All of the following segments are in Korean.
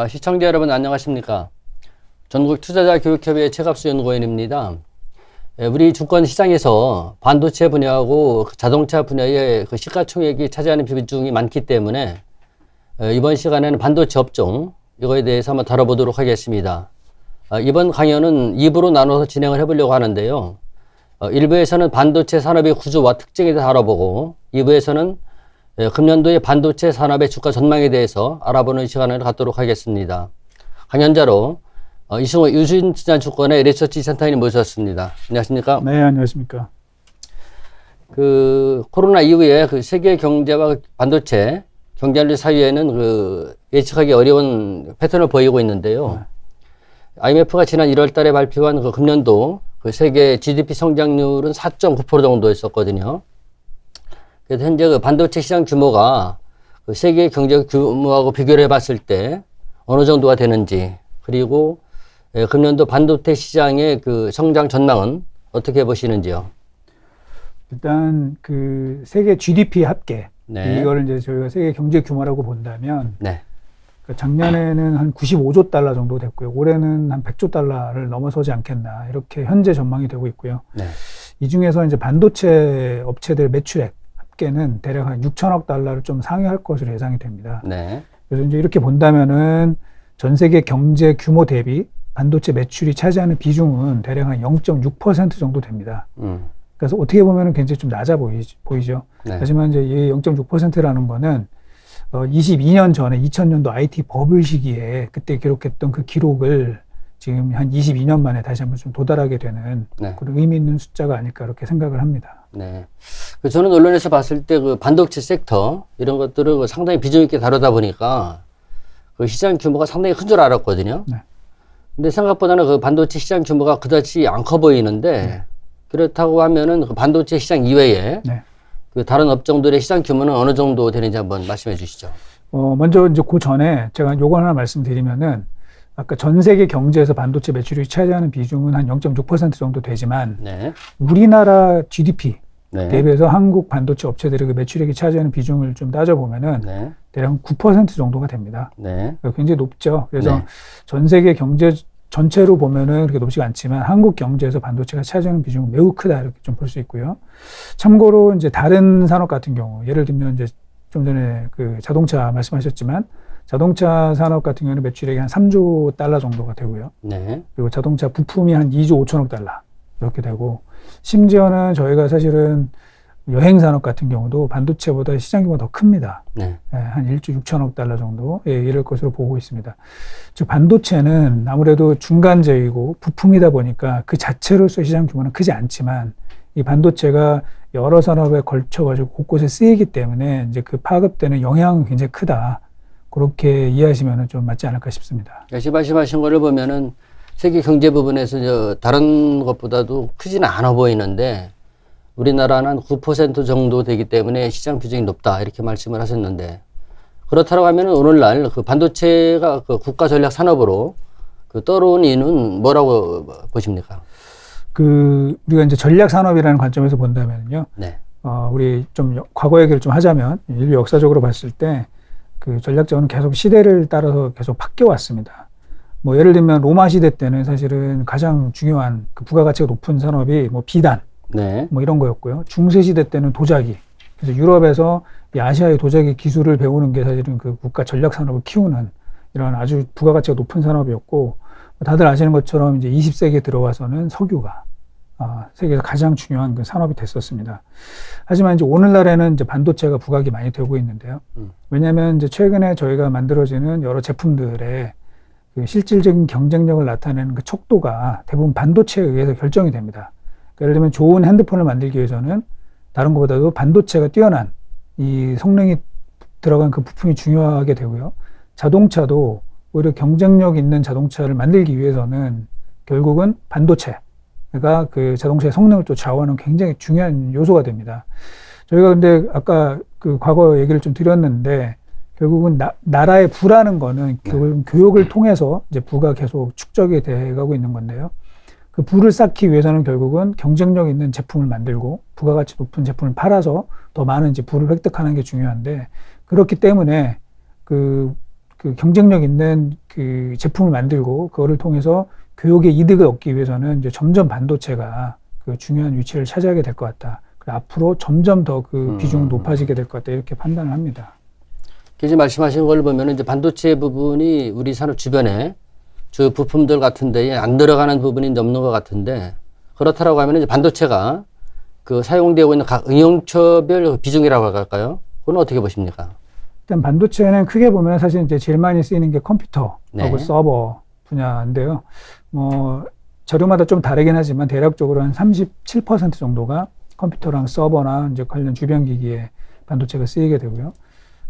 시청자 여러분 안녕하십니까? 전국 투자자 교육협의회 최갑수 연구원입니다. 우리 주권 시장에서 반도체 분야하고 자동차 분야의 그 시가총액이 차지하는 비중이 많기 때문에 이번 시간에는 반도체 업종 이거에 대해서 한번 다뤄보도록 하겠습니다. 이번 강연은 2부로 나눠서 진행을 해보려고 하는데요. 1부에서는 반도체 산업의 구조와 특징에 대해 다뤄보고 2부에서는 금년도의 반도체 산업의 주가 전망에 대해서 알아보는 시간을 갖도록 하겠습니다. 강연자로 이승호 유진투자증권의 리서치 센터장님 모셨습니다. 안녕하십니까? 네, 안녕하십니까? 코로나 이후에 세계 경제와 반도체 경쟁력 사이에는 예측하기 어려운 패턴을 보이고 있는데요. IMF가 지난 1월 달에 발표한 금년도 세계 GDP 성장률은 4.9% 정도였었거든요. 그래서 현재 반도체 시장 규모가 세계 경제 규모하고 비교를 해봤을 때 어느 정도가 되는지, 그리고 금년도 반도체 시장의 성장 전망은 어떻게 보시는지요? 일단 세계 GDP 합계, 네. 이거를 이제 저희가 세계 경제 규모라고 본다면, 네. 작년에는 한 95조 달러 정도 됐고요. 올해는 한 100조 달러를 넘어서지 않겠나, 이렇게 현재 전망이 되고 있고요. 네. 이 중에서 이제 반도체 업체들 매출액 합계는 대략 한 6천억 달러를 좀 상회할 것으로 예상이 됩니다. 네. 그래서 이제 이렇게 본다면은 전 세계 경제 규모 대비 반도체 매출이 차지하는 비중은 대략 한 0.6% 정도 됩니다. 그래서 어떻게 보면은 굉장히 좀 낮아 보이죠. 네. 하지만 이제 이 0.6%라는 거는 22년 전에 2000년도 IT 버블 시기에 그때 기록했던 그 기록을 지금 한 22년 만에 다시 한번 좀 도달하게 되는 네. 그런 의미 있는 숫자가 아닐까 이렇게 생각을 합니다. 네. 저는 언론에서 봤을 때 반도체 섹터 이런 것들을 상당히 비중 있게 다루다 보니까 시장 규모가 상당히 큰 줄 알았거든요. 네. 근데 생각보다는 반도체 시장 규모가 그다지 안 커 보이는데 네. 그렇다고 하면은 반도체 시장 이외에 네. 다른 업종들의 시장 규모는 어느 정도 되는지 한번 말씀해 주시죠. 먼저 이제 그 전에 제가 요거 하나 말씀드리면은 아까 전 세계 경제에서 반도체 매출이 차지하는 비중은 한 0.6% 정도 되지만 네. 우리나라 GDP 네. 대비해서 한국 반도체 업체들의 그 매출액이 차지하는 비중을 좀 따져보면은 네. 대략 9% 정도가 됩니다. 네. 굉장히 높죠. 그래서 네. 전 세계 경제 전체로 보면은 그렇게 높지가 않지만 한국 경제에서 반도체가 차지하는 비중은 매우 크다 이렇게 좀 볼 수 있고요. 참고로 이제 다른 산업 같은 경우 예를 들면 이제 좀 전에 자동차 말씀하셨지만 자동차 산업 같은 경우는 매출액이 한 3조 달러 정도가 되고요. 네. 그리고 자동차 부품이 한 2조 5천억 달러 이렇게 되고 심지어는 저희가 사실은 여행 산업 같은 경우도 반도체보다 시장 규모가 더 큽니다. 네. 한 1조 6천억 달러 정도 이럴 것으로 보고 있습니다. 즉 반도체는 아무래도 중간재이고 부품이다 보니까 그 자체로서 시장 규모는 크지 않지만 이 반도체가 여러 산업에 걸쳐가지고 곳곳에 쓰이기 때문에 이제 그 파급되는 영향은 굉장히 크다. 그렇게 이해하시면 좀 맞지 않을까 싶습니다. 지금 말씀하신 거를 보면은 세계 경제 부분에서 다른 것보다도 크지는 않아 보이는데 우리나라는 한 9% 정도 되기 때문에 시장 비중이 높다 이렇게 말씀을 하셨는데 그렇다고 하면은 오늘날 반도체가 국가 전략 산업으로 떠오른 이유는 뭐라고 보십니까? 우리가 이제 전략 산업이라는 관점에서 본다면요. 네. 우리 좀 과거 얘기를 좀 하자면 인류 역사적으로 봤을 때 전략자원은 계속 시대를 따라서 계속 바뀌어 왔습니다. 뭐 예를 들면 로마 시대 때는 사실은 가장 중요한 부가가치가 높은 산업이 비단, 네. 뭐 이런 거였고요. 중세 시대 때는 도자기. 그래서 유럽에서 이 아시아의 도자기 기술을 배우는 게 사실은 국가 전략 산업을 키우는 이런 아주 부가가치가 높은 산업이었고, 다들 아시는 것처럼 이제 20세기에 들어와서는 석유가 세계에서 가장 중요한 산업이 됐었습니다. 하지만 이제 오늘날에는 이제 반도체가 부각이 많이 되고 있는데요. 왜냐하면 이제 최근에 저희가 만들어지는 여러 제품들의 실질적인 경쟁력을 나타내는 척도가 대부분 반도체에 의해서 결정이 됩니다. 예를 들면 좋은 핸드폰을 만들기 위해서는 다른 것보다도 반도체가 뛰어난 이 성능이 들어간 그 부품이 중요하게 되고요. 자동차도 오히려 경쟁력 있는 자동차를 만들기 위해서는 결국은 반도체가 자동차의 성능을 또 좌우하는 굉장히 중요한 요소가 됩니다. 저희가 근데 아까 과거 얘기를 좀 드렸는데 결국은 나라의 부라는 거는 결국 교육을 통해서 이제 부가 계속 축적이 돼 가고 있는 건데요. 그 부를 쌓기 위해서는 결국은 경쟁력 있는 제품을 만들고 부가가치 높은 제품을 팔아서 더 많은 이제 부를 획득하는 게 중요한데 그렇기 때문에 그 경쟁력 있는 그 제품을 만들고 그거를 통해서 교육의 이득을 얻기 위해서는 이제 점점 반도체가 그 중요한 위치를 차지하게 될 것 같다. 그리고 앞으로 점점 더 그 비중은 높아지게 될 것 같다. 이렇게 판단을 합니다. 이제 말씀하신 걸 보면 이제 반도체 부분이 우리 산업 주변에 주 부품들 같은 데에 안 들어가는 부분이 이제 없는 것 같은데 그렇다라고 하면 이제 반도체가 그 사용되고 있는 각 응용처별 비중이라고 할까요? 그건 어떻게 보십니까? 일단 반도체는 크게 보면 사실 이제 제일 많이 쓰이는 게 컴퓨터하고 네. 서버 분야인데요. 뭐 재료마다 좀 다르긴 하지만 대략적으로 한 37% 정도가 컴퓨터랑 서버나 이제 관련 주변 기기에 반도체가 쓰이게 되고요.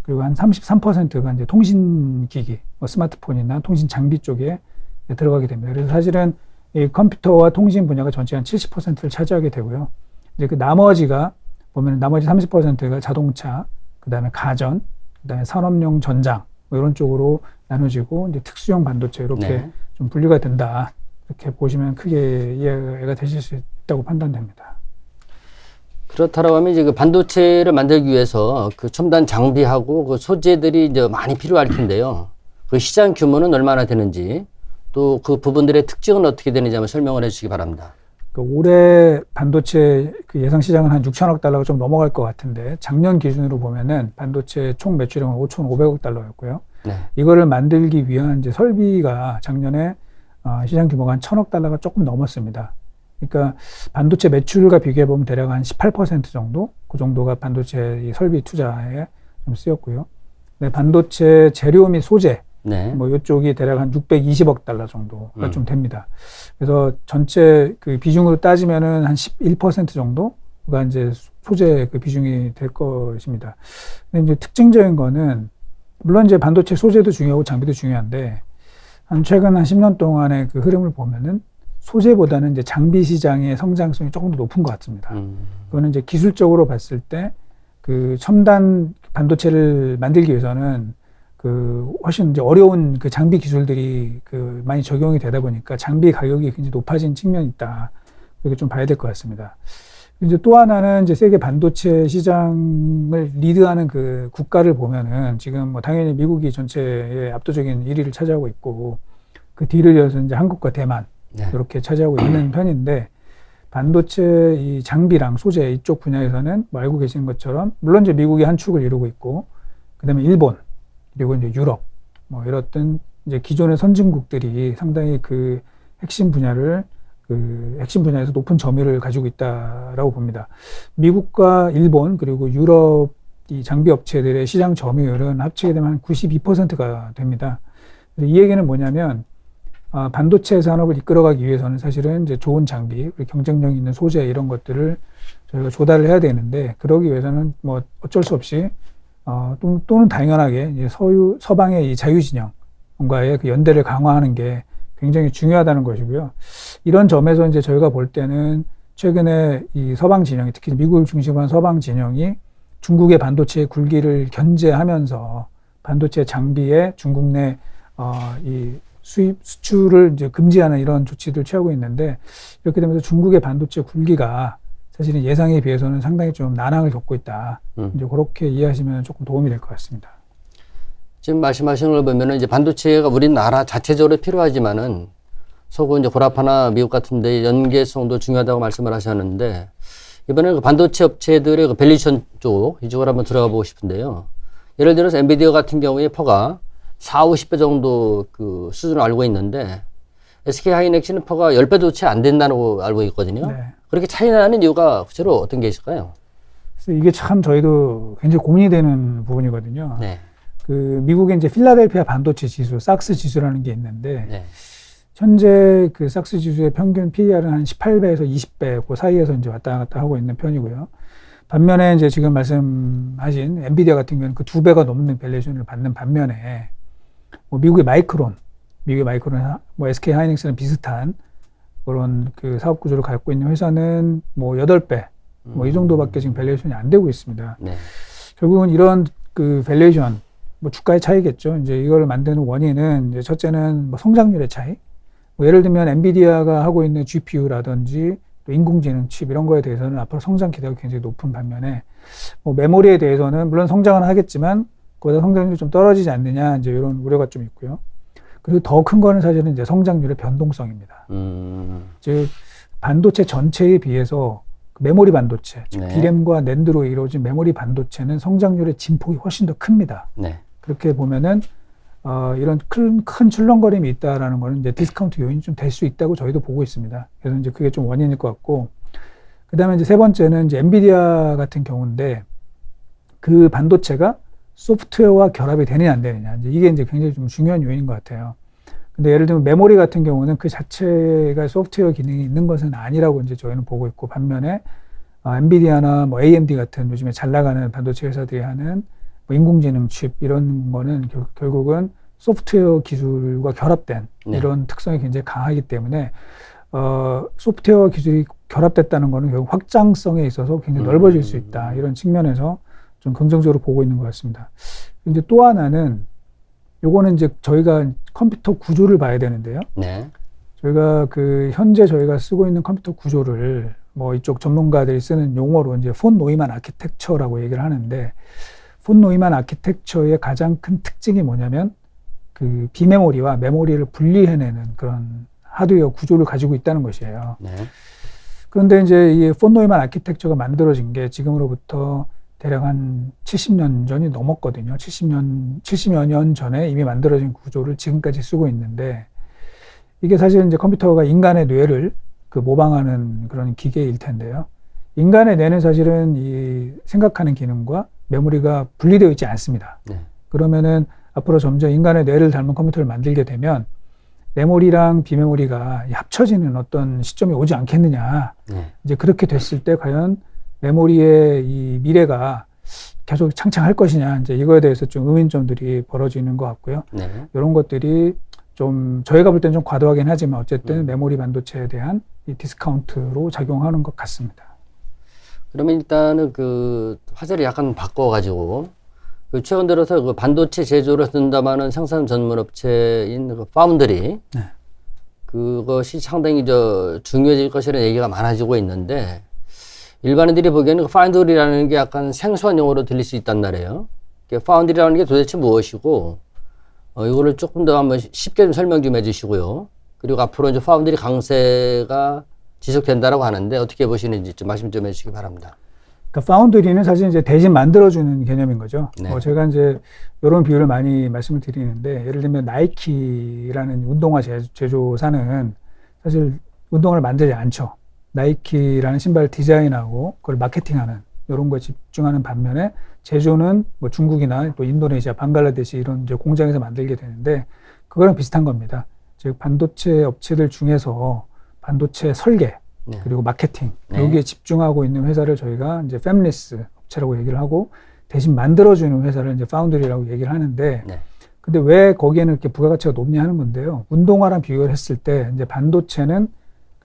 그리고 한 33%가 이제 통신기기, 뭐 스마트폰이나 통신 장비 쪽에 들어가게 됩니다. 그래서 사실은 이 컴퓨터와 통신 분야가 전체 한 70%를 차지하게 되고요. 이제 그 나머지가 보면 나머지 30%가 자동차, 그다음에 가전, 그다음에 산업용 전장 뭐 이런 쪽으로 나눠지고 이제 특수형 반도체 이렇게 네. 좀 분류가 된다. 이렇게 보시면 크게 이해가 되실 수 있다고 판단됩니다. 그렇다라고 하면 이제 그 반도체를 만들기 위해서 그 첨단 장비하고 그 소재들이 이제 많이 필요할 텐데요. 그 시장 규모는 얼마나 되는지 또 그 부분들의 특징은 어떻게 되는지 한번 설명을 해주시기 바랍니다. 그 올해 반도체 그 예상 시장은 한 6천억 달러가 좀 넘어갈 것 같은데 작년 기준으로 보면은 반도체 총 매출액은 5,500억 달러였고요. 네. 이거를 만들기 위한 이제 설비가 작년에 시장 규모가 한 1,000억 달러가 조금 넘었습니다. 그러니까 반도체 매출과 비교해 보면 대략 한 18% 정도, 그 정도가 반도체 이 설비 투자에 좀 쓰였고요. 네, 반도체 재료 및 소재, 네. 뭐 이쪽이 대략 한 620억 달러 정도가 좀 됩니다. 그래서 전체 그 비중으로 따지면은 한 11% 정도가 이제 소재 그 비중이 될 것입니다. 근데 이제 특징적인 거는 물론 이제 반도체 소재도 중요하고 장비도 중요한데 한 최근 한 10년 동안의 그 흐름을 보면은 소재보다는 이제 장비 시장의 성장성이 조금 더 높은 것 같습니다. 그거는 이제 기술적으로 봤을 때 그 첨단 반도체를 만들기 위해서는 그 훨씬 이제 어려운 그 장비 기술들이 그 많이 적용이 되다 보니까 장비 가격이 굉장히 높아진 측면이 있다. 이렇게 좀 봐야 될 것 같습니다. 이제 또 하나는 이제 세계 반도체 시장을 리드하는 그 국가를 보면은 지금 뭐 당연히 미국이 전체의 압도적인 1위를 차지하고 있고 그 뒤를 이어서 이제 한국과 대만 네. 이렇게 차지하고 있는 편인데 반도체 이 장비랑 소재 이쪽 분야에서는 뭐 알고 계시는 것처럼 물론 이제 미국이 한 축을 이루고 있고 그다음에 일본 그리고 이제 유럽 뭐 이렇던 이제 기존의 선진국들이 상당히 그 핵심 분야에서 높은 점유율을 가지고 있다라고 봅니다. 미국과 일본 그리고 유럽 이 장비 업체들의 시장 점유율은 합치게 되면 한 92%가 됩니다. 이 얘기는 뭐냐면 반도체 산업을 이끌어가기 위해서는 사실은 이제 좋은 장비, 그리고 경쟁력 있는 소재 이런 것들을 저희가 조달을 해야 되는데 그러기 위해서는 뭐 어쩔 수 없이 또는 당연하게 이제 서방의 이 자유진영과의 그 연대를 강화하는 게 굉장히 중요하다는 것이고요. 이런 점에서 이제 저희가 볼 때는 최근에 이 서방 진영이 특히 미국을 중심으로 한 서방 진영이 중국의 반도체 굴기를 견제하면서 반도체 장비에 중국 내 이 수출을 이제 금지하는 이런 조치들을 취하고 있는데 이렇게 되면서 중국의 반도체 굴기가 사실은 예상에 비해서는 상당히 좀 난항을 겪고 있다. 이제 그렇게 이해하시면 조금 도움이 될 것 같습니다. 지금 말씀하시는 걸 보면은 이제 반도체가 우리나라 자체적으로 필요하지만은 서구 이제 고라파나 미국 같은 데 연계성도 중요하다고 말씀을 하셨는데 이번에 그 반도체 업체들의 그 밸류에이션 쪽 이쪽으로 한번 들어가 보고 싶은데요. 예를 들어서 엔비디아 같은 경우에 퍼가 40, 50배 정도 그 수준을 알고 있는데 SK 하이닉스는 퍼가 10배도 채 안 된다고 알고 있거든요. 네. 그렇게 차이 나는 이유가 구체로 어떤 게 있을까요? 그래서 이게 참 저희도 굉장히 고민이 되는 부분이거든요. 네. 그 미국의 이제 필라델피아 반도체 지수, 삭스 지수라는 게 있는데 네. 현재 그 삭스 지수의 평균 PER은 한 18배에서 20배 그 사이에서 이제 왔다 갔다 하고 있는 편이고요. 반면에 이제 지금 말씀하신 엔비디아 같은 경우는 그 2배가 넘는 밸류에이션을 받는 반면에 뭐 미국의 마이크론, 뭐 SK 하이닉스는 비슷한 그런 그 사업 구조를 갖고 있는 회사는 뭐 8배, 뭐 이 정도밖에 지금 밸류에이션이 안 되고 있습니다. 네. 결국은 이런 그 밸류에이션, 뭐 주가의 차이겠죠. 이제 이걸 만드는 원인은 이제 첫째는 뭐 성장률의 차이. 뭐 예를 들면 엔비디아가 하고 있는 GPU라든지 또 인공지능 칩 이런 거에 대해서는 앞으로 성장 기대가 굉장히 높은 반면에 뭐 메모리에 대해서는 물론 성장은 하겠지만 그보다 성장률이 좀 떨어지지 않느냐 이제 이런 우려가 좀 있고요. 그리고 더 큰 거는 사실은 이제 성장률의 변동성입니다. 즉 반도체 전체에 비해서 메모리 반도체, 즉 네. D램과 낸드로 이루어진 메모리 반도체는 성장률의 진폭이 훨씬 더 큽니다. 네. 그렇게 보면은 이런 큰 출렁거림이 있다라는 거는 이제 디스카운트 요인이 좀 될 수 있다고 저희도 보고 있습니다. 그래서 이제 그게 좀 원인일 것 같고, 그 다음에 이제 세 번째는 이제 엔비디아 같은 경우인데 그 반도체가 소프트웨어와 결합이 되느냐 안 되느냐, 이게 이제 굉장히 좀 중요한 요인인 것 같아요. 근데 예를 들면 메모리 같은 경우는 그 자체가 소프트웨어 기능이 있는 것은 아니라고 이제 저희는 보고 있고, 반면에 엔비디아나 뭐 AMD 같은 요즘에 잘 나가는 반도체 회사들이 하는 뭐 인공지능 칩 이런 거는 결국은 소프트웨어 기술과 결합된 네. 이런 특성이 굉장히 강하기 때문에 소프트웨어 기술이 결합됐다는 거는 결국 확장성에 있어서 굉장히 넓어질 수 있다, 이런 측면에서 좀 긍정적으로 보고 있는 것 같습니다. 이제 또 하나는 요거는 이제 저희가 컴퓨터 구조를 봐야 되는데요. 네. 저희가 현재 저희가 쓰고 있는 컴퓨터 구조를 뭐 이쪽 전문가들이 쓰는 용어로 이제 폰 노이만 아키텍처라고 얘기를 하는데, 폰 노이만 아키텍처의 가장 큰 특징이 뭐냐면 그 비메모리와 메모리를 분리해내는 그런 하드웨어 구조를 가지고 있다는 것이에요. 네. 그런데 이제 이 폰 노이만 아키텍처가 만들어진 게 지금으로부터 대략 한 70년 전이 넘었거든요. 70여 년 전에 이미 만들어진 구조를 지금까지 쓰고 있는데, 이게 사실 이제 컴퓨터가 인간의 뇌를 모방하는 그런 기계일 텐데요. 인간의 뇌는 사실은 이 생각하는 기능과 메모리가 분리되어 있지 않습니다. 네. 그러면은 앞으로 점점 인간의 뇌를 닮은 컴퓨터를 만들게 되면 메모리랑 비메모리가 합쳐지는 어떤 시점이 오지 않겠느냐. 네. 이제 그렇게 됐을 때 과연 메모리의 이 미래가 계속 창창할 것이냐, 이제 이거에 대해서 좀 의문점들이 벌어지는 것 같고요. 네. 이런 것들이 좀 저희가 볼 때는 좀 과도하긴 하지만 어쨌든 메모리 반도체에 대한 이 디스카운트로 작용하는 것 같습니다. 그러면 일단은 그 화제를 약간 바꿔가지고 그 최근 들어서 그 반도체 제조를 쓴다마는 생산 전문 업체인 그 파운드리, 네. 그것이 상당히 중요해질 것이라는 얘기가 많아지고 있는데, 일반인들이 보기에는 그 파운드리라는 게 약간 생소한 용어로 들릴 수 있단 말이에요. 파운드리라는 게 도대체 무엇이고, 이거를 조금 더 한번 쉽게 좀 설명 좀 해주시고요. 그리고 앞으로 이제 파운드리 강세가 지속된다라고 하는데 어떻게 보시는지 좀 말씀 좀 해주시기 바랍니다. 그러니까 파운드리는 사실 이제 대신 만들어주는 개념인 거죠. 네. 제가 이제 이런 비유를 많이 말씀을 드리는데, 예를 들면 나이키라는 운동화 제조사는 사실 운동을 만들지 않죠. 나이키라는 신발 디자인하고 그걸 마케팅하는 이런 거에 집중하는 반면에 제조는 뭐 중국이나 또 인도네시아, 방글라데시 이런 이제 공장에서 만들게 되는데, 그거랑 비슷한 겁니다. 즉 반도체 업체들 중에서 반도체 설계, 네. 그리고 마케팅, 네. 여기에 집중하고 있는 회사를 저희가 이제 팹리스 업체라고 얘기를 하고, 대신 만들어주는 회사를 이제 파운드리라고 얘기를 하는데, 네. 근데 왜 거기에는 이렇게 부가가치가 높냐 하는 건데요. 운동화랑 비교를 했을 때 이제 반도체는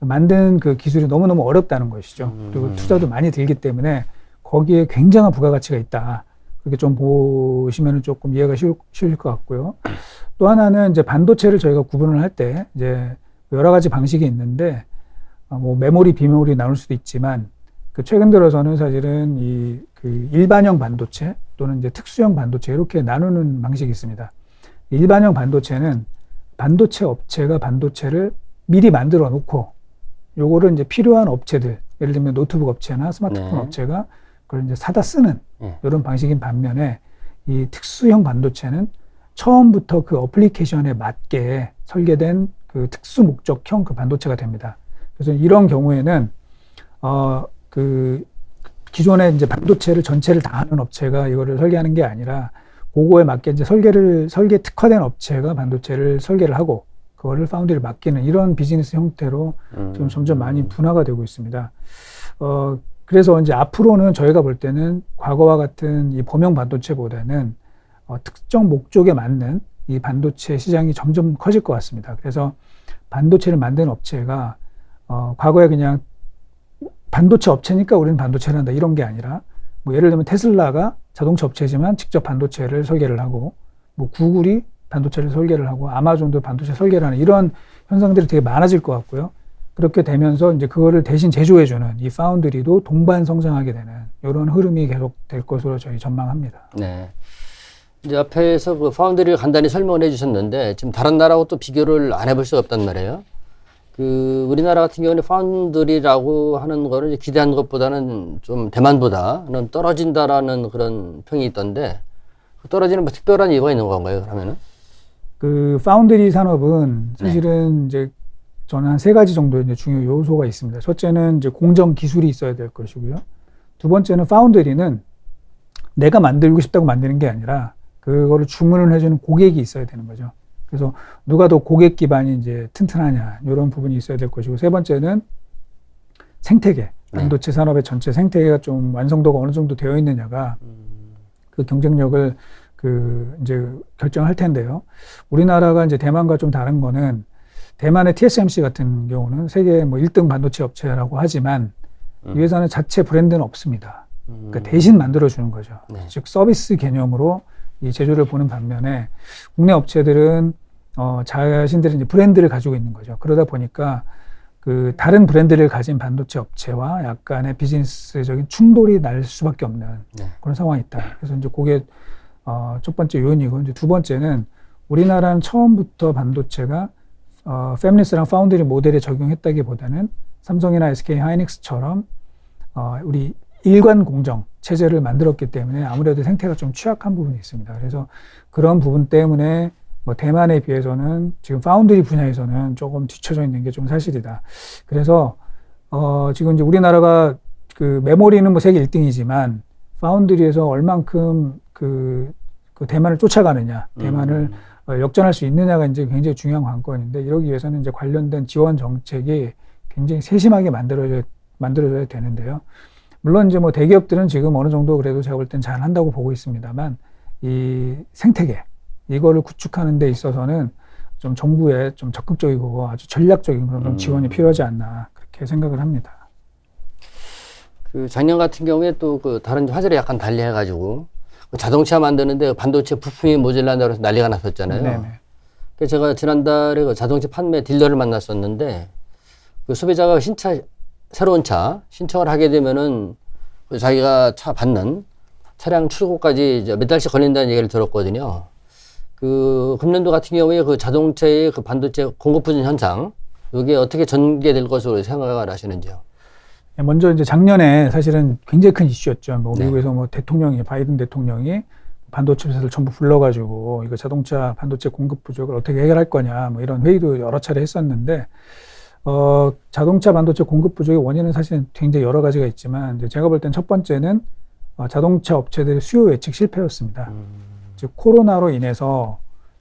만든 그 기술이 너무너무 어렵다는 것이죠. 그리고 투자도 많이 들기 때문에 거기에 굉장한 부가가치가 있다. 그렇게 좀 보시면 조금 이해가 쉬울 것 같고요. 또 하나는 이제 반도체를 저희가 구분을 할 때 이제 여러 가지 방식이 있는데, 뭐 메모리, 비메모리 나눌 수도 있지만, 최근 들어서는 사실은 그 일반형 반도체 또는 이제 특수형 반도체 이렇게 나누는 방식이 있습니다. 일반형 반도체는 반도체 업체가 반도체를 미리 만들어 놓고 요거를 이제 필요한 업체들, 예를 들면 노트북 업체나 스마트폰 네. 업체가 그걸 이제 사다 쓰는 이런 방식인 반면에, 이 특수형 반도체는 처음부터 그 어플리케이션에 맞게 설계된 그 특수 목적형 그 반도체가 됩니다. 그래서 이런 경우에는 기존의 이제 반도체를 전체를 다 하는 업체가 이거를 설계하는 게 아니라 그거에 맞게 이제 설계 특화된 업체가 반도체를 설계를 하고 그거를 파운드리를 맡기는 이런 비즈니스 형태로 지금 점점 많이 분화가 되고 있습니다. 그래서 이제 앞으로는 저희가 볼 때는 과거와 같은 이 범용 반도체보다는 특정 목적에 맞는 이 반도체 시장이 점점 커질 것 같습니다. 그래서 반도체를 만드는 업체가 과거에 그냥 반도체 업체니까 우리는 반도체를 한다 이런 게 아니라, 뭐 예를 들면 테슬라가 자동차 업체지만 직접 반도체를 설계를 하고, 뭐 구글이 반도체를 설계를 하고, 아마존도 반도체 설계를 하는 이런 현상들이 되게 많아질 것 같고요. 그렇게 되면서 이제 그거를 대신 제조해주는 이 파운드리도 동반 성장하게 되는 이런 흐름이 계속 될 것으로 저희 전망합니다. 네. 이제 앞에서 그 파운드리를 간단히 설명을 해주셨는데 지금 다른 나라하고 또 비교를 안 해볼 수가 없단 말이에요. 그 우리나라 같은 경우는 파운드리라고 하는 거를 이제 기대한 것보다는 좀 대만보다는 떨어진다라는 그런 평이 있던데 그 떨어지는 뭐 특별한 이유가 있는 건가요? 그러면은? 그 파운드리 산업은 사실은 이제 저는 한 3가지 정도의 이제 중요 요소가 있습니다. 첫째는 이제 공정 기술이 있어야 될 것이고요. 두 번째는 파운드리는 내가 만들고 싶다고 만드는 게 아니라 그거를 주문을 해주는 고객이 있어야 되는 거죠. 그래서 누가 더 고객 기반이 이제 튼튼하냐 이런 부분이 있어야 될 것이고, 세 번째는 생태계, 반도체 산업의 전체 생태계가 좀 완성도가 어느 정도 되어 있느냐가 그 경쟁력을 그 이제 결정할 텐데요. 우리나라가 이제 대만과 좀 다른 거는 대만의 TSMC 같은 경우는 세계 뭐 1등 반도체 업체라고 하지만 이 회사는 자체 브랜드는 없습니다. 그러니까 대신 만들어주는 거죠. 즉 서비스 개념으로 이 제조를 보는 반면에 국내 업체들은 자신들이 이제 브랜드를 가지고 있는 거죠. 그러다 보니까 그 다른 브랜드를 가진 반도체 업체와 약간의 비즈니스적인 충돌이 날 수밖에 없는 그런 상황이 있다. 그래서 이제 그게 첫 번째 요인이고, 이제 두 번째는 우리나라는 처음부터 반도체가 팹리스랑 파운드리 모델에 적용했다기보다는 삼성이나 SK 하이닉스처럼 우리 일관 공정 체제를 만들었기 때문에 아무래도 생태가 좀 취약한 부분이 있습니다. 그래서 그런 부분 때문에 뭐 대만에 비해서는 지금 파운드리 분야에서는 조금 뒤처져 있는 게 좀 사실이다. 그래서 지금 이제 우리나라가 그 메모리는 뭐 세계 1등이지만 파운드리에서 얼만큼 그 대만을 쫓아가느냐, 대만을 역전할 수 있느냐가 이제 굉장히 중요한 관건인데, 이러기 위해서는 이제 관련된 지원 정책이 굉장히 세심하게 만들어져야 되는데요. 물론 이제 뭐 대기업들은 지금 어느 정도 그래도 제가 볼 땐 잘 한다고 보고 있습니다만, 이 생태계, 이거를 구축하는 데 있어서는 좀 정부의 좀 적극적이고 아주 전략적인 그런 지원이 필요하지 않나, 그렇게 생각을 합니다. 그 작년 같은 경우에 또 그 다른 화제를 약간 달리 해가지고 자동차 만드는데 반도체 부품이 모자란다고 해서 난리가 났었잖아요. 네네. 그래서 제가 지난달에 그 자동차 판매 딜러를 만났었는데 그 소비자가 새로운 차 신청을 하게 되면은 그 자기가 차 받는 차량 출고까지 이제 몇 달씩 걸린다는 얘기를 들었거든요. 그 금년도 같은 경우에 그 자동차의 그 반도체 공급 부진 현상, 이게 어떻게 전개될 것으로 생각을 하시는지요? 먼저 이제 작년에 사실은 굉장히 큰 이슈였죠. 뭐 미국에서 뭐 바이든 대통령이 반도체 회사를 전부 불러가지고 이거 자동차 반도체 공급 부족을 어떻게 해결할 거냐, 뭐 이런 회의도 여러 차례 했었는데, 자동차 반도체 공급 부족의 원인은 사실 굉장히 여러 가지가 있지만, 이제 제가 볼 땐 첫 번째는 자동차 업체들의 수요 예측 실패였습니다. 즉 코로나로 인해서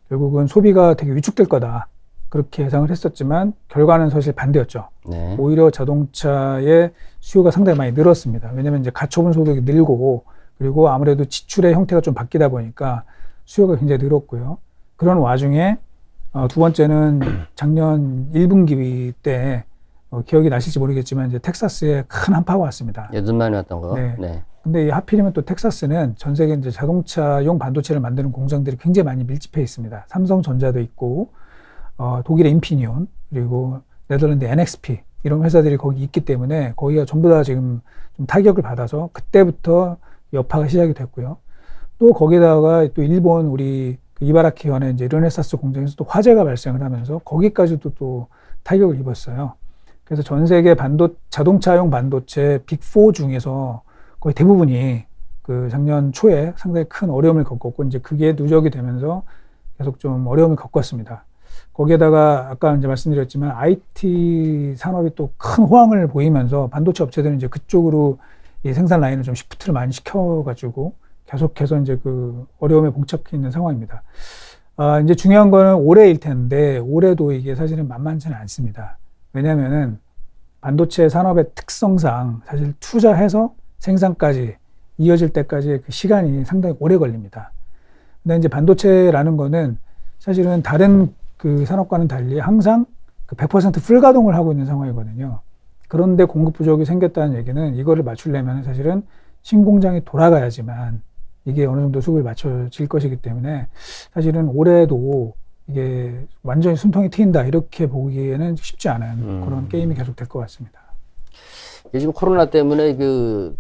결국은 소비가 되게 위축될 거다, 그렇게 예상을 했었지만 결과는 사실 반대였죠. 네. 오히려 자동차의 수요가 상당히 많이 늘었습니다. 왜냐하면 이제 가처분 소득이 늘고, 그리고 아무래도 지출의 형태가 좀 바뀌다 보니까 수요가 굉장히 늘었고요. 그런 와중에 두 번째는 작년 1분기 때 기억이 나실지 모르겠지만 이제 텍사스에 큰 한파가 왔습니다. 예전만에 왔던 거. 네. 네. 근데 하필이면 또 텍사스는 전 세계 이제 자동차용 반도체를 만드는 공장들이 굉장히 많이 밀집해 있습니다. 삼성전자도 있고, 독일의 인피니온, 그리고 네덜란드 NXP, 이런 회사들이 거기 있기 때문에 거기가 전부 다 지금 좀 타격을 받아서 그때부터 여파가 시작이 됐고요. 또 거기다가 또 일본 우리 그 이바라키현의 이제 르네사스 공장에서 또 화재가 발생을 하면서 거기까지도 또 타격을 입었어요. 그래서 전 세계 자동차용 반도체 빅4 중에서 거의 대부분이 그 작년 초에 상당히 큰 어려움을 겪었고, 이제 그게 누적이 되면서 계속 좀 어려움을 겪었습니다. 거기에다가 아까 이제 말씀드렸지만 IT 산업이 또 큰 호황을 보이면서 반도체 업체들은 이제 그쪽으로 이 생산 라인을 좀 시프트를 많이 시켜가지고 계속해서 이제 그 어려움에 봉착해 있는 상황입니다. 이제 중요한 거는 올해일 텐데, 올해도 이게 사실은 만만치는 않습니다. 왜냐면은 반도체 산업의 특성상 사실 투자해서 생산까지 이어질 때까지 그 시간이 상당히 오래 걸립니다. 근데 이제 반도체라는 거는 사실은 다른 그 산업과는 달리 항상 그 100% 풀가동을 하고 있는 상황이거든요. 그런데 공급 부족이 생겼다는 얘기는 이거를 맞추려면 사실은 신공장이 돌아가야지만 이게 어느 정도 수급이 맞춰질 것이기 때문에 사실은 올해도 이게 완전히 숨통이 트인다, 이렇게 보기에는 쉽지 않은 그런 게임이 계속 될 것 같습니다. 지금 코로나 때문에 그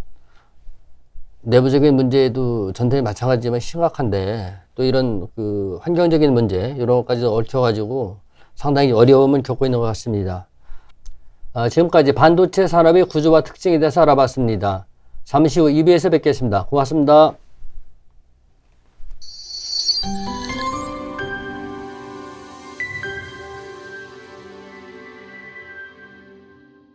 내부적인 문제도 전쟁이 마찬가지지만 심각한데 또 이런 그 환경적인 문제 이런 것까지 얽혀가지고 상당히 어려움을 겪고 있는 것 같습니다. 지금까지 반도체 산업의 구조와 특징에 대해서 알아봤습니다. 잠시 후 2부에서 뵙겠습니다. 고맙습니다.